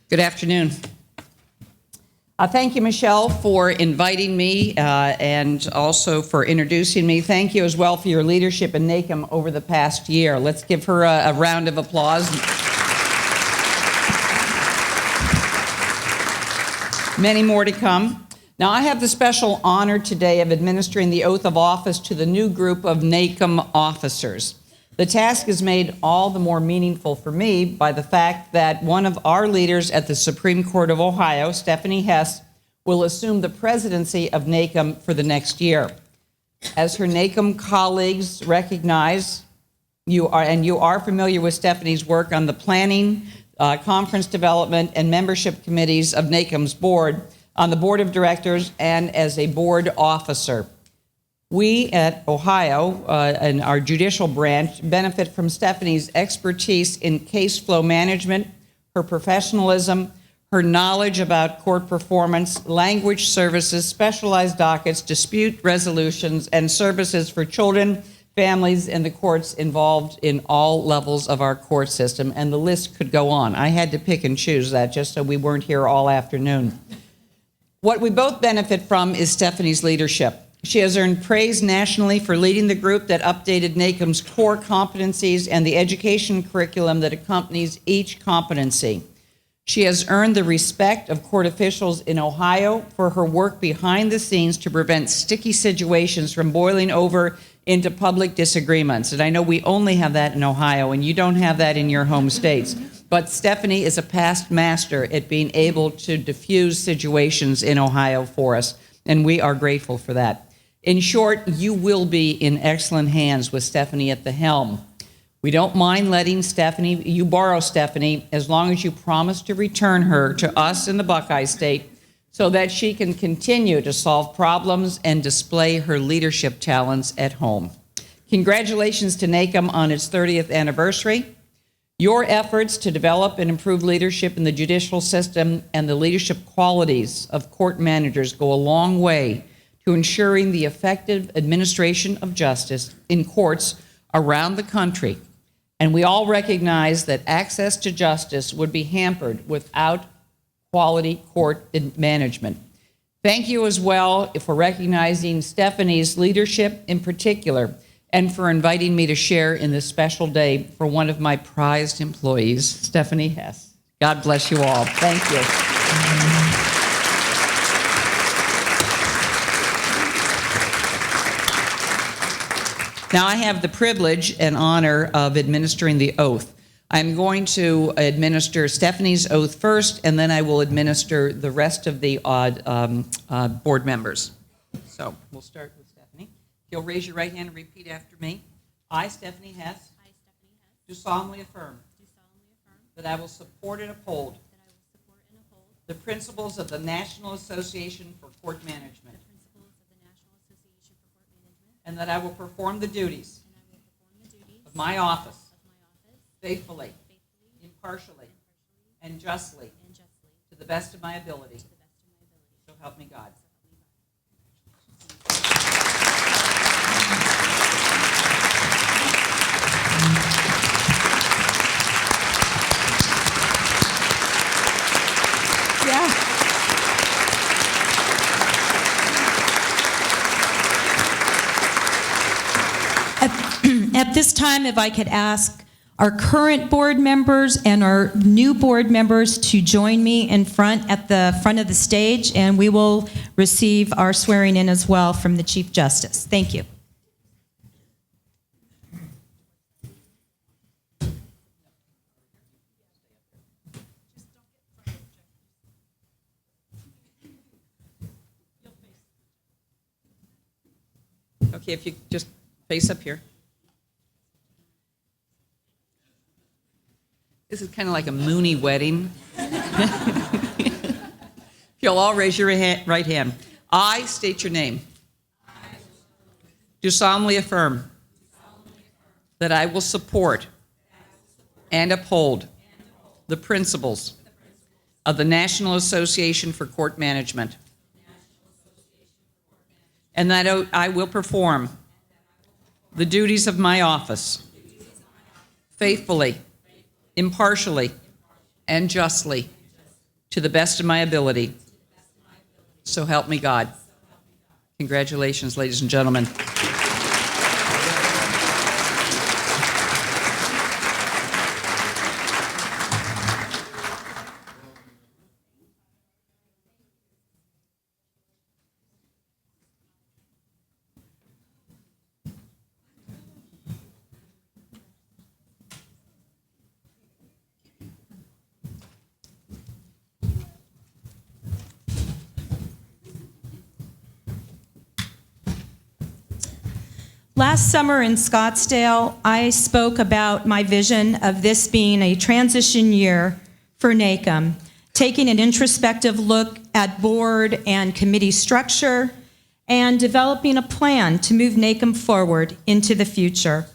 Good afternoon. Thank you, Michelle, for inviting me and also for introducing me. Thank you as well for your leadership in NACM over the past year. Let's give her a round of applause. Many more to come. Now, I have the special honor today of administering the oath of office to the new group of NACM officers. The task is made all the more meaningful for me by the fact that one of our leaders at the Supreme Court of Ohio, Stephanie Hess, will assume the presidency of NACM for the next year. As her NACM colleagues recognize, you are familiar with Stephanie's work on the planning, conference development, and membership committees of NACM's board, on the board of directors, and as a board officer. We at Ohio and our judicial branch benefit from Stephanie's expertise in case flow management, her professionalism, her knowledge about court performance, language services, specialized dockets, dispute resolutions, and services for children, families, and the courts involved in all levels of our court system. And the list could go on. I had to pick and choose that just so we weren't here all afternoon. What we both benefit from is Stephanie's leadership. She has earned praise nationally for leading the group that updated NACM's core competencies and the education curriculum that accompanies each competency. She has earned the respect of court officials in Ohio for her work behind the scenes to prevent sticky situations from boiling over into public disagreements. And I know we only have that in Ohio, and you don't have that in your home states. But Stephanie is a past master at being able to diffuse situations in Ohio for us, and we are grateful for that. In short, you will be in excellent hands with Stephanie at the helm. We don't mind letting you borrow Stephanie, as long as you promise to return her to us in the Buckeye State so that she can continue to solve problems and display her leadership talents at home. Congratulations to NACM on its 30th anniversary. Your efforts to develop and improve leadership in the judicial system and the leadership qualities of court managers go a long way to ensuring the effective administration of justice in courts around the country. And we all recognize that access to justice would be hampered without quality court management. Thank you as well for recognizing Stephanie's leadership in particular, and for inviting me to share in this special day for one of my prized employees, Stephanie Hess. God bless you all. Thank you. Now I have the privilege and honor of administering the oath. I'm going to administer Stephanie's oath first, and then I will administer the rest of the board members. So we'll start with Stephanie. You'll raise your right hand and repeat after me. I, Stephanie Hess, do solemnly affirm that I will support and uphold the principles of the National Association for Court Management, and that I will perform the duties of my office faithfully, impartially, and justly to the best of my ability. So help me God. Yeah. At this time, if I could ask our current board members and our new board members to join me in front at the front of the stage, and we will receive our swearing in as well from the Chief Justice. Thank you. Okay, if you just face up here. This is kind of like a Mooney wedding. If you'll all raise your right hand. I state your name. Do solemnly affirm that I will support and uphold the principles of the National Association for Court Management, and that I will perform the duties of my office faithfully, impartially, and justly to the best of my ability. So help me God. Congratulations, ladies and gentlemen. Last summer in Scottsdale, I spoke about my vision of this being a transition year for NACM, taking an introspective look at board and committee structure and developing a plan to move NACM forward into the future.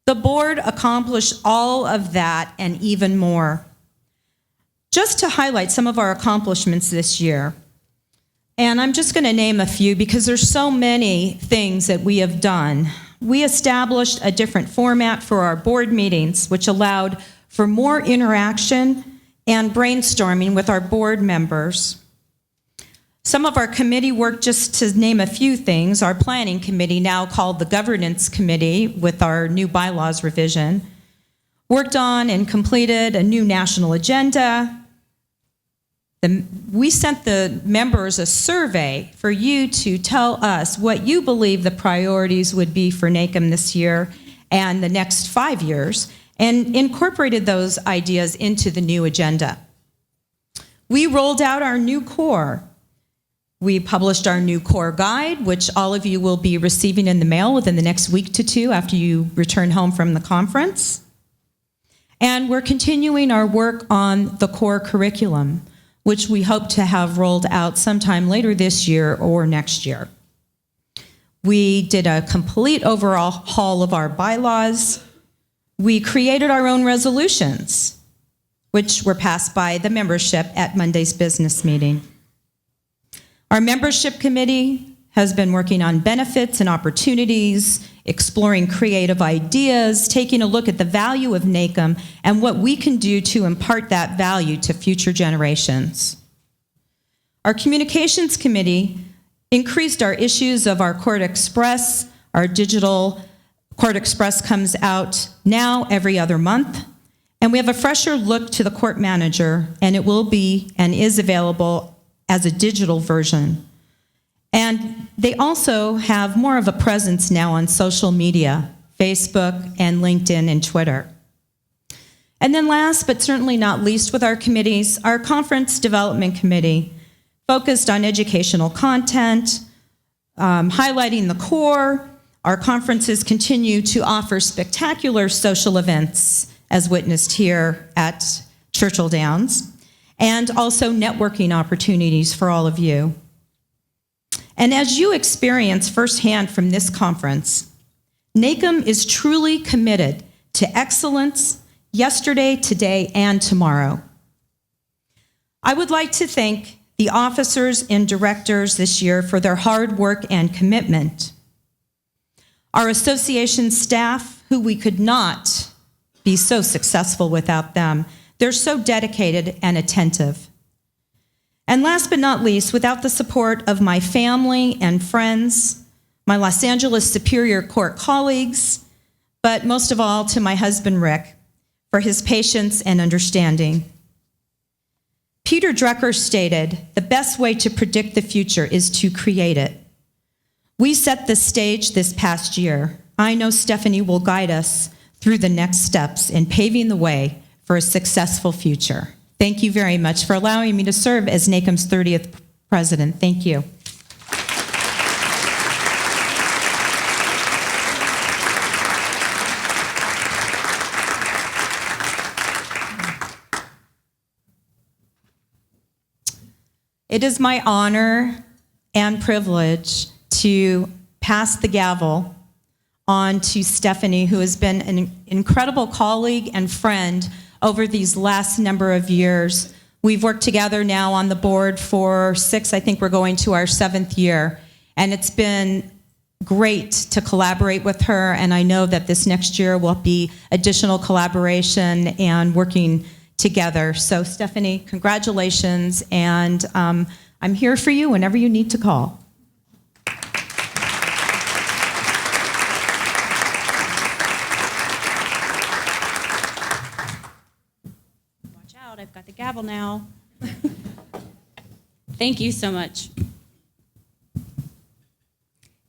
The board accomplished all of that and even more. Just to highlight some of our accomplishments this year, and I'm just going to name a few because there's so many things that we have done. We established a different format for our board meetings, which allowed for more interaction and brainstorming with our board members. Some of our committee work, just to name a few things, our planning committee, now called the governance committee with our new bylaws revision, worked on and completed a new national agenda. We sent the members a survey for you to tell us what you believe the priorities would be for NACM this year and the next 5 years, and incorporated those ideas into the new agenda. We rolled out our new core. We published our new core guide, which all of you will be receiving in the mail within the next week to two after you return home from the conference. And we're continuing our work on the core curriculum, which we hope to have rolled out sometime later this year or next year. We did a complete overhaul of our bylaws. We created our own resolutions, which were passed by the membership at Monday's business meeting. Our membership committee has been working on benefits and opportunities, exploring creative ideas, taking a look at the value of NACM and what we can do to impart that value to future generations. Our communications committee increased our issues of our Court Express. Our digital Court Express comes out now every other month. And we have a fresher look to the court manager, and it will be and is available as a digital version. And they also have more of a presence now on social media, Facebook and LinkedIn and Twitter. And then last but certainly not least with our committees, our conference development committee focused on educational content, highlighting the core. Our conferences continue to offer spectacular social events, as witnessed here at Churchill Downs, and also networking opportunities for all of you. And as you experience firsthand from this conference, NACM is truly committed to excellence yesterday, today, and tomorrow. I would like to thank the officers and directors this year for their hard work and commitment. Our association staff, who we could not be so successful without them. They're so dedicated and attentive. And last but not least, without the support of my family and friends, my Los Angeles Superior Court colleagues, but most of all to my husband, Rick, for his patience and understanding. Peter Drucker stated, "The best way to predict the future is to create it." We set the stage this past year. I know Stephanie will guide us through the next steps in paving the way for a successful future. Thank you very much for allowing me to serve as NACM's 30th president. Thank you. It is my honor and privilege to pass the gavel on to Stephanie, who has been an incredible colleague and friend over these last number of years. We've worked together now on the board for 6, I think we're going to our 7th year, and it's been great to collaborate with her, and I know that this next year will be additional collaboration and working together. So Stephanie, congratulations, and I'm here for you whenever you need to call. Watch out, I've got the gavel now. Thank you so much.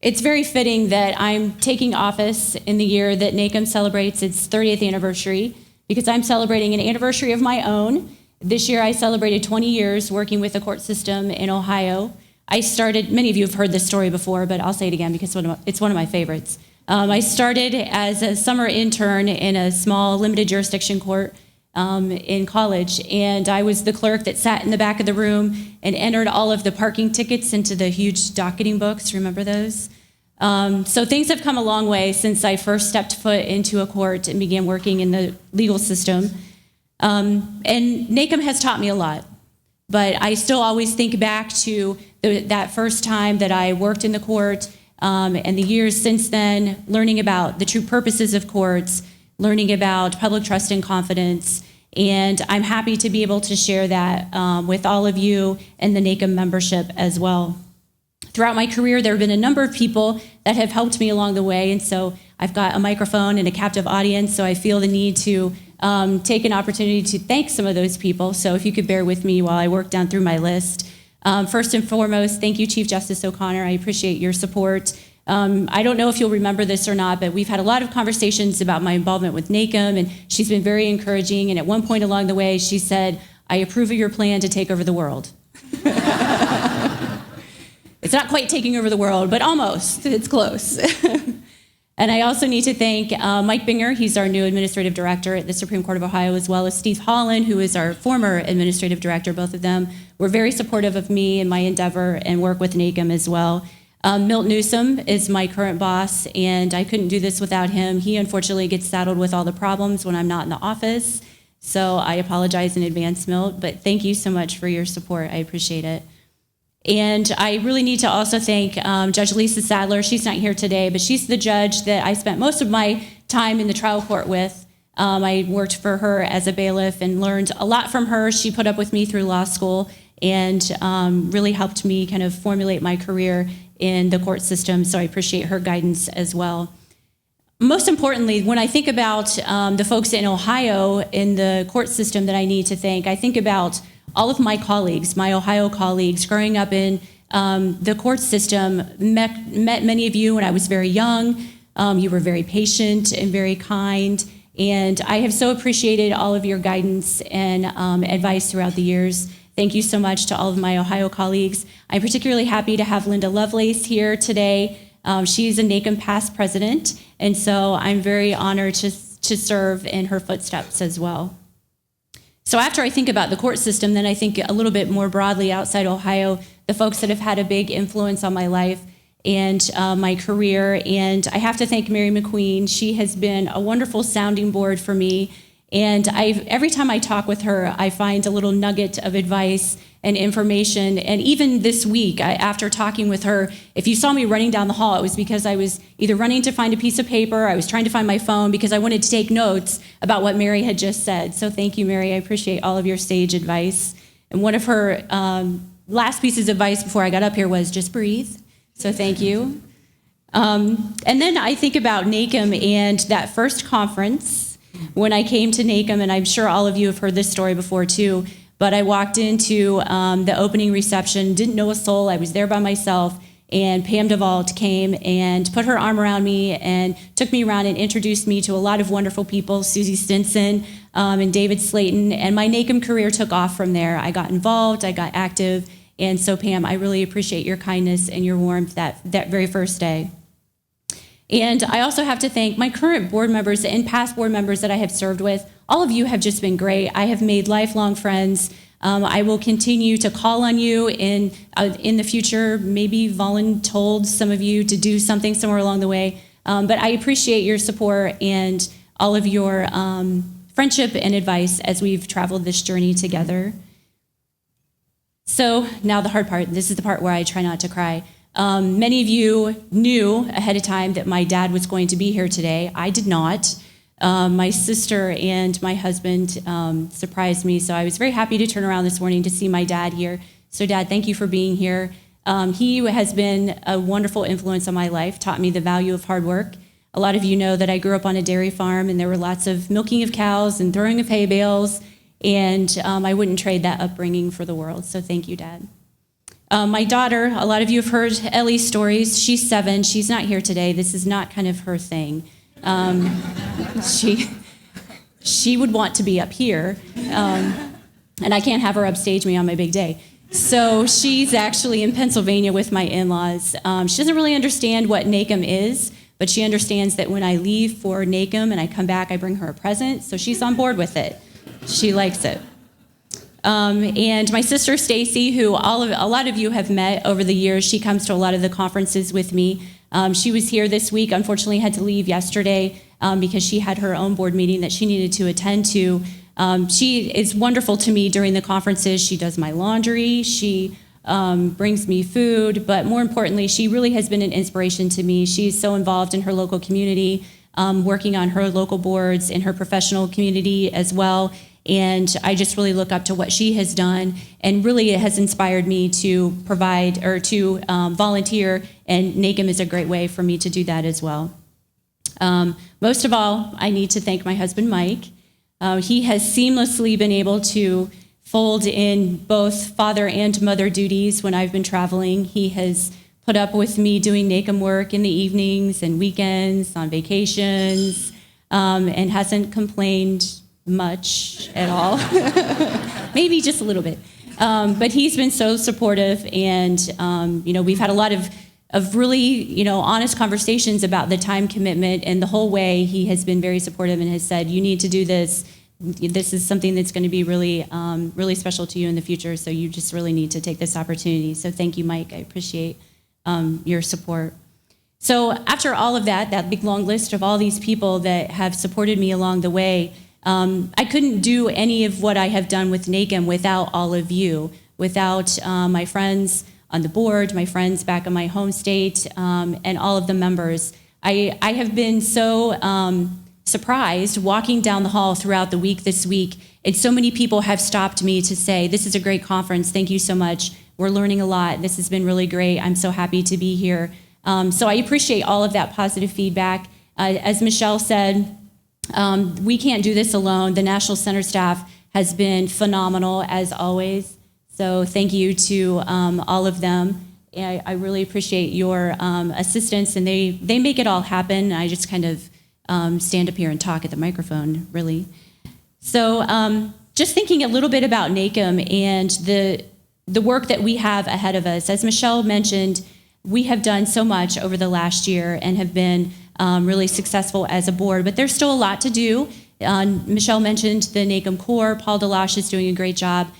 It's very fitting that I'm taking office in the year that NACM celebrates its 30th anniversary, because I'm celebrating an anniversary of my own. This year I celebrated 20 years working with the court system in Ohio. I started, many of you have heard this story before, but I'll say it again because it's one of my favorites. I started as a summer intern in a small limited jurisdiction court in college, and I was the clerk that sat in the back of the room and entered all of the parking tickets into the huge docketing books. Remember those? So things have come a long way since I first stepped foot into a court and began working in the legal system. And NACM has taught me a lot, but I still always think back to that first time that I worked in the court, and the years since then, learning about the true purposes of courts, learning about public trust and confidence, and I'm happy to be able to share that with all of you and the NACM membership as well. Throughout my career, there have been a number of people that have helped me along the way, and so I've got a microphone and a captive audience, so I feel the need to take an opportunity to thank some of those people. So if you could bear with me while I work down through my list. First and foremost, thank you, Chief Justice O'Connor. I appreciate your support. I don't know if you'll remember this or not, but we've had a lot of conversations about my involvement with NACM, and she's been very encouraging, and at one point along the way, she said, "I approve of your plan to take over the world." It's not quite taking over the world, but almost. It's close. And I also need to thank Mike Binger. He's our new administrative director at the Supreme Court of Ohio, as well as Steve Holland, who is our former administrative director. Both of them were very supportive of me and my endeavor and work with NACM as well. Milt Newsom is my current boss, and I couldn't do this without him. He unfortunately gets saddled with all the problems when I'm not in the office, so I apologize in advance, Milt, but thank you so much for your support. I appreciate it. And I really need to also thank Judge Lisa Sadler. She's not here today, but she's the judge that I spent most of my time in the trial court with. I worked for her as a bailiff and learned a lot from her. She put up with me through law school and really helped me kind of formulate my career in the court system, so I appreciate her guidance as well. Most importantly, when I think about the folks in Ohio in the court system that I need to thank, I think about all of my colleagues, my Ohio colleagues. Growing up in the court system, met many of you when I was very young. You were very patient and very kind, and I have so appreciated all of your guidance and advice throughout the years. Thank you so much to all of my Ohio colleagues. I'm particularly happy to have Linda Lovelace here today. She's a NACM past president, and so I'm very honored to serve in her footsteps as well. So after I think about the court system, then I think a little bit more broadly outside Ohio, the folks that have had a big influence on my life and my career. And I have to thank Mary McQueen. She has been a wonderful sounding board for me. And every time I talk with her, I find a little nugget of advice and information. And even this week, after talking with her, if you saw me running down the hall, it was because I was either running to find a piece of paper, I was trying to find my phone because I wanted to take notes about what Mary had just said. So thank you, Mary. I appreciate all of your sage advice. And one of her last pieces of advice before I got up here was just breathe. So thank you. And then I think about NACM and that first conference when I came to NACM, and I'm sure all of you have heard this story before too, but I walked into the opening reception, didn't know a soul, I was there by myself, and Pam DeVault came and put her arm around me and took me around and introduced me to a lot of wonderful people, Susie Stinson and David Slayton, and my NACM career took off from there. I got involved, I got active, and so Pam, I really appreciate your kindness and your warmth that very first day. And I also have to thank my current board members and past board members that I have served with. All of you have just been great. I have made lifelong friends. I will continue to call on you in the future, maybe voluntold some of you to do something somewhere along the way. But I appreciate your support and all of your friendship and advice as we've traveled this journey together. So now the hard part. This is the part where I try not to cry. Many of you knew ahead of time that my dad was going to be here today. I did not. My sister and my husband surprised me, so I was very happy to turn around this morning to see my dad here. So Dad, thank you for being here. He has been a wonderful influence on my life, taught me the value of hard work. A lot of you know that I grew up on a dairy farm, and there were lots of milking of cows and throwing of hay bales, and I wouldn't trade that upbringing for the world, so thank you, Dad. My daughter, a lot of you have heard Ellie's stories. She's 7. She's not here today. This is not kind of her thing. She would want to be up here, and I can't have her upstage me on my big day. So she's actually in Pennsylvania with my in-laws. She doesn't really understand what NACM is, but she understands that when I leave for NACM and I come back, I bring her a present, so she's on board with it. She likes it. And my sister Stacy, who a lot of you have met over the years, she comes to a lot of the conferences with me. She was here this week, unfortunately had to leave yesterday because she had her own board meeting that she needed to attend to. She is wonderful to me during the conferences. She does my laundry, she brings me food, but more importantly, she really has been an inspiration to me. She's so involved in her local community, working on her local boards in her professional community as well. And I just really look up to what she has done, and really it has inspired me to provide or to volunteer, and NACM is a great way for me to do that as well. Most of all, I need to thank my husband, Mike. He has seamlessly been able to fold in both father and mother duties when I've been traveling. He has put up with me doing NACM work in the evenings and weekends, on vacations, and hasn't complained much at all. Maybe just a little bit. But he's been so supportive, and we've had a lot of really honest conversations about the time commitment, and the whole way he has been very supportive and has said, you need to do this. This is something that's going to be really, really special to you in the future, so you just really need to take this opportunity. So thank you, Mike. I appreciate your support. So after all of that big long list of all these people that have supported me along the way, I couldn't do any of what I have done with NACM without all of you, without my friends on the board, my friends back in my home state, and all of the members. I have been so surprised walking down the hall throughout the week this week, and so many people have stopped me to say, this is a great conference, thank you so much, we're learning a lot, this has been really great, I'm so happy to be here. So I appreciate all of that positive feedback. As Michelle said, we can't do this alone. The National Center staff has been phenomenal, as always. So thank you to all of them. I really appreciate your assistance, and they make it all happen. I just kind of stand up here and talk at the microphone, really. So just thinking a little bit about NACM and the work that we have ahead of us. As Michelle mentioned, we have done so much over the last year and have been really successful as a board, but there's still a lot to do. Michelle mentioned the NACM Core. Paul DeLoche is doing a great job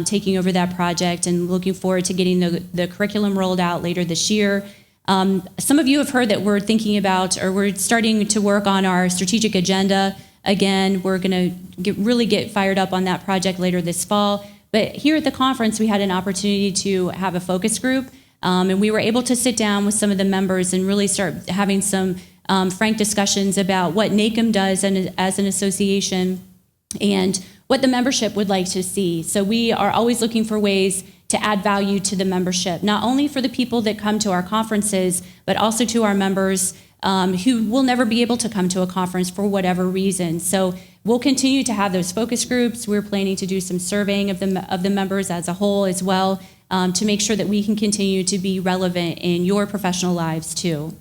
taking over that project, and looking forward to getting the curriculum rolled out later this year. Some of you have heard that we're thinking about, or we're starting to work on our strategic agenda. Again, we're going to really get fired up on that project later this fall. But here at the conference, we had an opportunity to have a focus group, and we were able to sit down with some of the members and really start having some frank discussions about what NACM does as an association and what the membership would like to see. So we are always looking for ways to add value to the membership, not only for the people that come to our conferences, but also to our members who will never be able to come to a conference for whatever reason. So we'll continue to have those focus groups. We're planning to do some surveying of the members as a whole as well, to make sure that we can continue to be relevant in your professional lives too.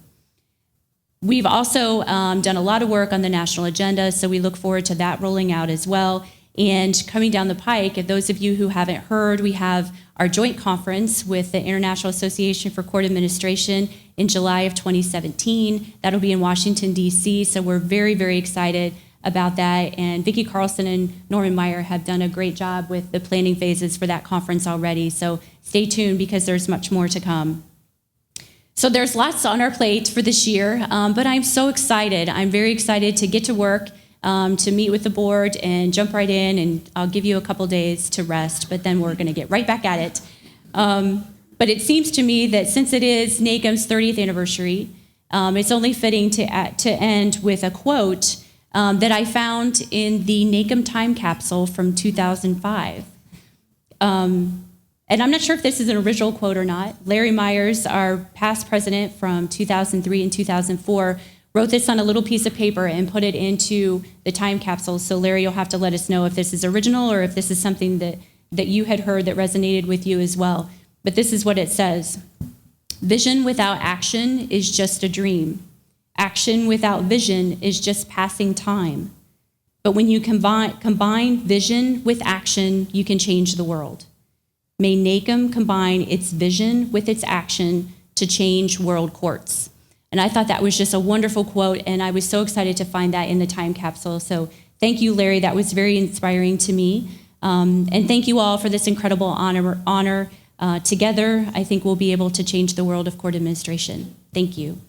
We've also done a lot of work on the national agenda, so we look forward to that rolling out as well. And coming down the pike, if those of you who haven't heard, we have our joint conference with the International Association for Court Administration in July of 2017. That'll be in Washington, D.C., so we're very, very excited about that. And Vicki Carlson and Norman Meyer have done a great job with the planning phases for that conference already, so stay tuned because there's much more to come. So there's lots on our plate for this year, but I'm so excited. I'm very excited to get to work, to meet with the board and jump right in, and I'll give you a couple days to rest, but then we're going to get right back at it. But it seems to me that since it is NACM's 30th anniversary, it's only fitting to end with a quote that I found in the NACM time capsule from 2005. And I'm not sure if this is an original quote or not. Larry Myers, our past president from 2003 and 2004, wrote this on a little piece of paper and put it into the time capsule. So Larry, you'll have to let us know if this is original or if this is something that you had heard that resonated with you as well. But this is what it says. Vision without action is just a dream. Action without vision is just passing time. But when you combine vision with action, you can change the world. May NACM combine its vision with its action to change world courts. And I thought that was just a wonderful quote, and I was so excited to find that in the time capsule. So thank you, Larry. That was very inspiring to me. And thank you all for this incredible honor. Together, I think we'll be able to change the world of court administration. Thank you.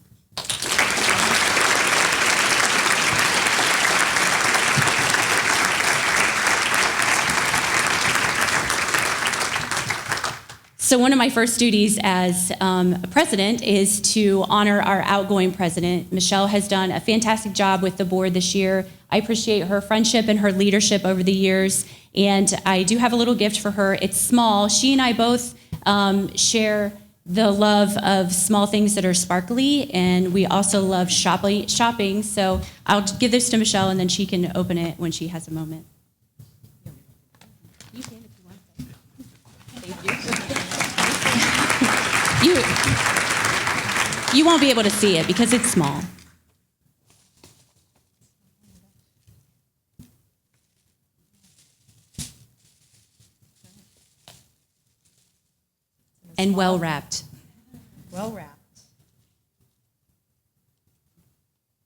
So one of my first duties as a president is to honor our outgoing president. Michelle has done a fantastic job with the board this year. I appreciate her friendship and her leadership over the years, and I do have a little gift for her. It's small. She and I both share the love of small things that are sparkly, and we also love shopping. So I'll give this to Michelle, and then she can open it when she has a moment. You can if you want. Thank you. You won't be able to see it because it's small. And well wrapped. Well wrapped.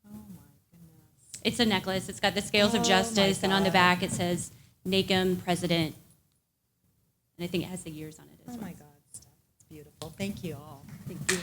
Oh my goodness. It's a necklace. It's got the scales of justice, and on the back it says NACM President. And I think it has the years on it as well. Oh my God, Steph, it's beautiful. Thank you all. Thank you.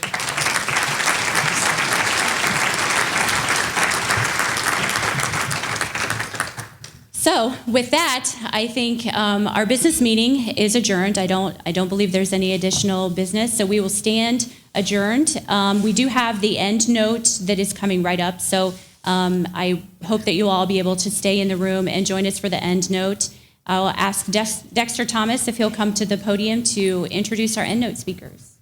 So with that, I think our business meeting is adjourned. I don't believe there's any additional business, so we will stand adjourned. We do have the end note that is coming right up, so I hope that you'll all be able to stay in the room and join us for the end note. I'll ask Dexter Thomas if he'll come to the podium to introduce our end note speakers.